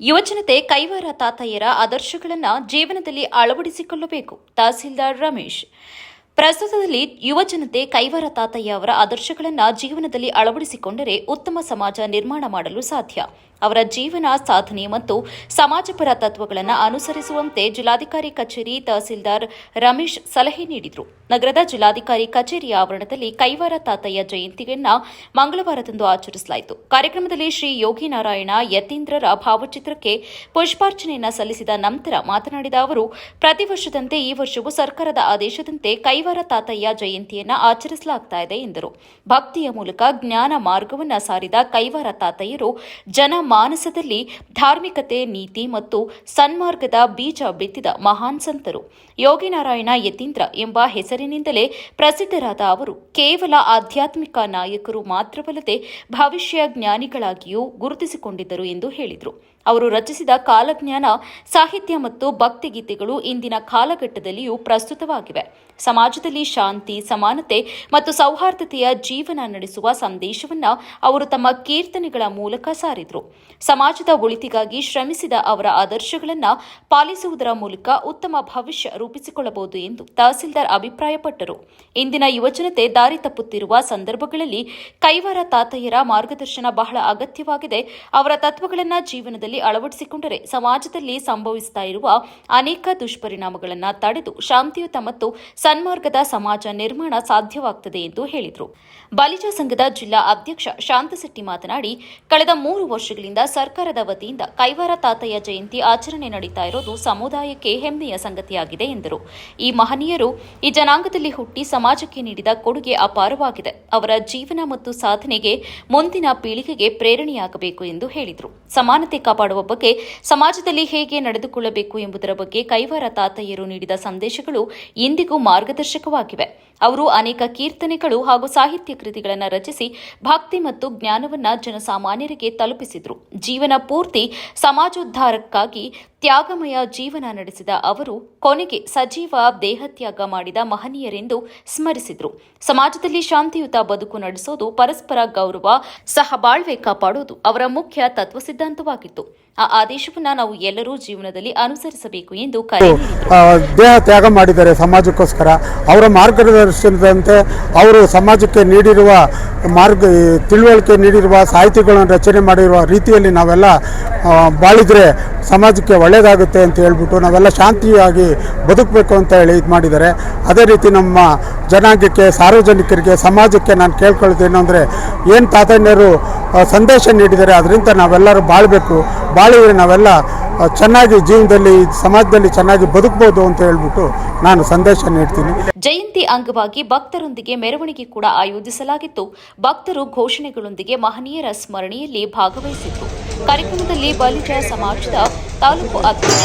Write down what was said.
ಯುವಜನತೆ ಕೈವಾರ ತಾತಯ್ಯರ ಆದರ್ಶಗಳನ್ನು ಜೀವನದಲ್ಲಿ ಅಳವಡಿಸಿಕೊಳ್ಳಬೇಕು. ತಹಸೀಲ್ದಾರ್ ರಮೇಶ್. ಪ್ರಸ್ತುತದಲ್ಲಿ ಯುವಜನತೆ ಕೈವಾರ ತಾತಯ್ಯ ಅವರ ಆದರ್ಶಗಳನ್ನು ಜೀವನದಲ್ಲಿ ಅಳವಡಿಸಿಕೊಂಡರೆ ಉತ್ತಮ ಸಮಾಜ ನಿರ್ಮಾಣ ಮಾಡಲು ಸಾಧ್ಯ. ಅವರ ಜೀವನ ಸಾಧನೆ ಮತ್ತು ಸಮಾಜಪರ ತತ್ವಗಳನ್ನು ಅನುಸರಿಸುವಂತೆ ಜಿಲ್ಲಾಧಿಕಾರಿ ಕಚೇರಿ ತಹಸೀಲ್ದಾರ್ ರಮೇಶ್ ಸಲಹೆ ನೀಡಿದರು. ನಗರದ ಜಿಲ್ಲಾಧಿಕಾರಿ ಕಚೇರಿ ಆವರಣದಲ್ಲಿ ಕೈವಾರ ತಾತಯ್ಯ ಜಯಂತಿಯನ್ನು ಮಂಗಳವಾರದಂದು ಆಚರಿಸಲಾಯಿತು. ಕಾರ್ಯಕ್ರಮದಲ್ಲಿ ಶ್ರೀ ಯೋಗಿ ನಾರಾಯಣ ಯತೀಂದ್ರರ ಭಾವಚಿತ್ರಕ್ಕೆ ಪುಷ್ಪಾರ್ಚನೆಯನ್ನು ಸಲ್ಲಿಸಿದ ನಂತರ ಮಾತನಾಡಿದ ಅವರು, ಪ್ರತಿ ವರ್ಷದಂತೆ ಈ ವರ್ಷವೂ ಸರ್ಕಾರದ ಆದೇಶದಂತೆ ಕೈವಾರ ತಾತಯ್ಯ ಜಯಂತಿಯನ್ನು ಆಚರಿಸಲಾಗುತ್ತಿದೆ ಎಂದರು. ಭಕ್ತಿಯ ಮೂಲಕ ಜ್ಞಾನ ಮಾರ್ಗವನ್ನು ಸಾರಿದ ಕೈವಾರ ತಾತಯ್ಯರು ಜನಮಾನಸದಲ್ಲಿ ಧಾರ್ಮಿಕತೆ, ನೀತಿ ಮತ್ತು ಸನ್ಮಾರ್ಗದ ಬೀಜ ಬಿತ್ತಿದ ಮಹಾನ್ ಸಂತರು. ಯೋಗಿ ನಾರಾಯಣ ಯತೀಂದ್ರ ಎಂಬ ಹೆಸರಿನಿಂದಲೇ ಪ್ರಸಿದ್ಧರಾದ ಅವರು ಕೇವಲ ಆಧ್ಯಾತ್ಮಿಕ ನಾಯಕರು ಮಾತ್ರವಲ್ಲದೆ ಭವಿಷ್ಯ ಜ್ಞಾನಿಗಳಾಗಿಯೂ ಗುರುತಿಸಿಕೊಂಡಿದ್ದರು ಎಂದು ಹೇಳಿದರು. ಅವರು ರಚಿಸಿದ ಕಾಲಜ್ಞಾನ ಸಾಹಿತ್ಯ ಮತ್ತು ಭಕ್ತಿಗೀತೆಗಳು ಇಂದಿನ ಕಾಲಘಟ್ಟದಲ್ಲಿಯೂ ಪ್ರಸ್ತುತವಾಗಿವೆ. ಸಮಾಜದಲ್ಲಿ ಶಾಂತಿ, ಸಮಾನತೆ ಮತ್ತು ಸೌಹಾರ್ದತೆಯ ಜೀವನ ನಡೆಸುವ ಸಂದೇಶವನ್ನು ಅವರು ತಮ್ಮ ಕೀರ್ತನೆಗಳ ಮೂಲಕ ಸಾರಿದರು. ಸಮಾಜದ ಒಳಿತಿಗಾಗಿ ಶ್ರಮಿಸಿದ ಅವರ ಆದರ್ಶಗಳನ್ನು ಪಾಲಿಸುವುದರ ಮೂಲಕ ಉತ್ತಮ ಭವಿಷ್ಯ ರೂಪಿಸಿಕೊಳ್ಳಬಹುದು ಎಂದು ತಹಸೀಲ್ದಾರ್ ಅಭಿಪ್ರಾಯಪಟ್ಟರು. ಇಂದಿನ ಯುವಜನತೆ ದಾರಿ ತಪ್ಪುತ್ತಿರುವ ಸಂದರ್ಭಗಳಲ್ಲಿ ಕೈವಾರ ತಾತಯ್ಯರ ಮಾರ್ಗದರ್ಶನ ಬಹಳ ಅಗತ್ಯವಾಗಿದೆ. ಅವರ ತತ್ವಗಳನ್ನು ಜೀವನದಲ್ಲಿ ಅಳವಡಿಸಿಕೊಂಡರೆ ಸಮಾಜದಲ್ಲಿ ಸಂಭವಿಸುತ್ತಾ ಇರುವ ಅನೇಕ ದುಷ್ಪರಿಣಾಮಗಳನ್ನು ತಡೆದು ಶಾಂತಿಯುತ ಮತ್ತು ಸನ್ಮಾರ್ಗದ ಸಮಾಜ ನಿರ್ಮಾಣ ಸಾಧ್ಯವಾಗುತ್ತದೆ ಎಂದು ಹೇಳಿದರು. ಬಲಿಜ ಸಂಘದ ಜಿಲ್ಲಾ ಅಧ್ಯಕ್ಷ ಶಾಂತಶೆಟ್ಟಿ ಮಾತನಾಡಿ, ಕಳೆದ 3 ವರ್ಷಗಳಿಂದ ಸರ್ಕಾರದ ವತಿಯಿಂದ ಕೈವಾರ ತಾತಯ್ಯ ಜಯಂತಿ ಆಚರಣೆ ನಡೀತಾ ಇರೋದು ಸಮುದಾಯಕ್ಕೆ ಹೆಮ್ಮೆಯ ಸಂಗತಿಯಾಗಿದೆ ಎಂದರು. ಈ ಮಹನೀಯರು ಈ ಜನಾಂಗದಲ್ಲಿ ಹುಟ್ಟಿ ಸಮಾಜಕ್ಕೆ ನೀಡಿದ ಕೊಡುಗೆ ಅಪಾರವಾಗಿದೆ. ಅವರ ಜೀವನ ಮತ್ತು ಸಾಧನೆಗೆ ಮುಂದಿನ ಪೀಳಿಗೆಗೆ ಪ್ರೇರಣೆಯಾಗಬೇಕು ಎಂದು ಹೇಳಿದರು. ಸಮಾನತೆ ಕಾಪಾಡುವ ಬಗ್ಗೆ, ಸಮಾಜದಲ್ಲಿ ಹೇಗೆ ನಡೆದುಕೊಳ್ಳಬೇಕು ಎಂಬುದರ ಬಗ್ಗೆ ಕೈವಾರ ತಾತಯ್ಯರು ನೀಡಿದ ಸಂದೇಶಗಳು ಇಂದಿಗೂ ಮಾರ್ಗದರ್ಶಕವಾಗಿವೆ. ಅವರು ಅನೇಕ ಕೀರ್ತನೆಗಳು ಹಾಗೂ ಸಾಹಿತ್ಯ ಕೃತಿಗಳನ್ನು ರಚಿಸಿ ಭಕ್ತಿ ಮತ್ತು ಜ್ಞಾನವನ್ನು ಜನಸಾಮಾನ್ಯರಿಗೆ ತಲುಪಿಸಿದರು. ಜೀವನ ಪೂರ್ತಿ ಸಮಾಜೋದ್ಧಾರಕ್ಕಾಗಿ ತ್ಯಾಗಮಯ ಜೀವನ ನಡೆಸಿದ ಅವರು ಕೊನೆಗೆ ಸಜೀವ ದೇಹತ್ಯಾಗ ಮಾಡಿದ ಮಹನೀಯರೆಂದು ಸ್ಮರಿಸಿದರು. ಸಮಾಜದಲ್ಲಿ ಶಾಂತಿಯುತ ಬದುಕು ನಡೆಸೋದು, ಪರಸ್ಪರ ಗೌರವ, ಸಹಬಾಳ್ವೆ ಕಾಪಾಡುವುದು ಅವರ ಮುಖ್ಯ ತತ್ವ ಸಿದ್ಧಾಂತವಾಗಿತ್ತು. ಆ ಆದೇಶವನ್ನು ನಾವು ಎಲ್ಲರೂ ಜೀವನದಲ್ಲಿ ಅನುಸರಿಸಬೇಕು ಎಂದು ಕರೆ ನೀಡಿದರು. ದೇಹ ತ್ಯಾಗ ಮಾಡಿದ್ದಾರೆ ಸಮಾಜಕ್ಕೋಸ್ಕರ. ಅವರ ಮಾರ್ಗದರ್ಶನದಂತೆ ಅವರು ಸಮಾಜಕ್ಕೆ ನೀಡಿರುವ ತಿಳುವಳಿಕೆ ನೀಡಿರುವ ಸಾಹಿತ್ಯಗಳನ್ನು ರಚನೆ ಮಾಡಿರುವ ರೀತಿಯಲ್ಲಿ ನಾವೆಲ್ಲ ಬಾಳಿದರೆ ಸಮಾಜಕ್ಕೆ ಒಳ್ಳೆಯದಾಗುತ್ತೆ ಅಂತ ಹೇಳ್ಬಿಟ್ಟು ನಾವೆಲ್ಲ ಶಾಂತಿಯಾಗಿ ಬದುಕಬೇಕು ಅಂತ ಹೇಳಿ ಇದು ಮಾಡಿದ್ದಾರೆ. ಅದೇ ರೀತಿ ನಮ್ಮ ಜನಾಂಗಕ್ಕೆ, ಸಾರ್ವಜನಿಕರಿಗೆ, ಸಮಾಜಕ್ಕೆ ನಾನು ಕೇಳ್ಕೊಳ್ಳೋದೇನು ಅಂದರೆ, ಏನು ತಾತಯ್ಯರು ಸಂದೇಶ ನೀಡಿದ್ದಾರೆ ಅದರಿಂದ ನಾವೆಲ್ಲರೂ ಬಾಳಬೇಕು. ಬಾಳಿದರೆ ನಾವೆಲ್ಲ ಚೆನ್ನಾಗಿ ಜೀವನದಲ್ಲಿ, ಸಮಾಜದಲ್ಲಿ ಚೆನ್ನಾಗಿ ಬದುಕಬಹುದು ಅಂತ ಹೇಳ್ಬಿಟ್ಟು ನಾನು ಸಂದೇಶ ನೀಡ್ತೀನಿ. ಜಯಂತಿ ಅಂಗವಾಗಿ ಭಕ್ತರೊಂದಿಗೆ ಮೆರವಣಿಗೆ ಕೂಡ ಆಯೋಜಿಸಲಾಗಿತ್ತು. ಭಕ್ತರು ಘೋಷಣೆಗಳೊಂದಿಗೆ ಮಹನೀಯರ ಸ್ಮರಣೆಯಲ್ಲಿ ಭಾಗವಹಿಸಿದ್ರು. ಕಾರ್ಯಕ್ರಮದಲ್ಲಿ ಬಲಿಜ ಸಮಾಜದ ತಾಲೂಕು ಅಧ್ಯಕ್ಷ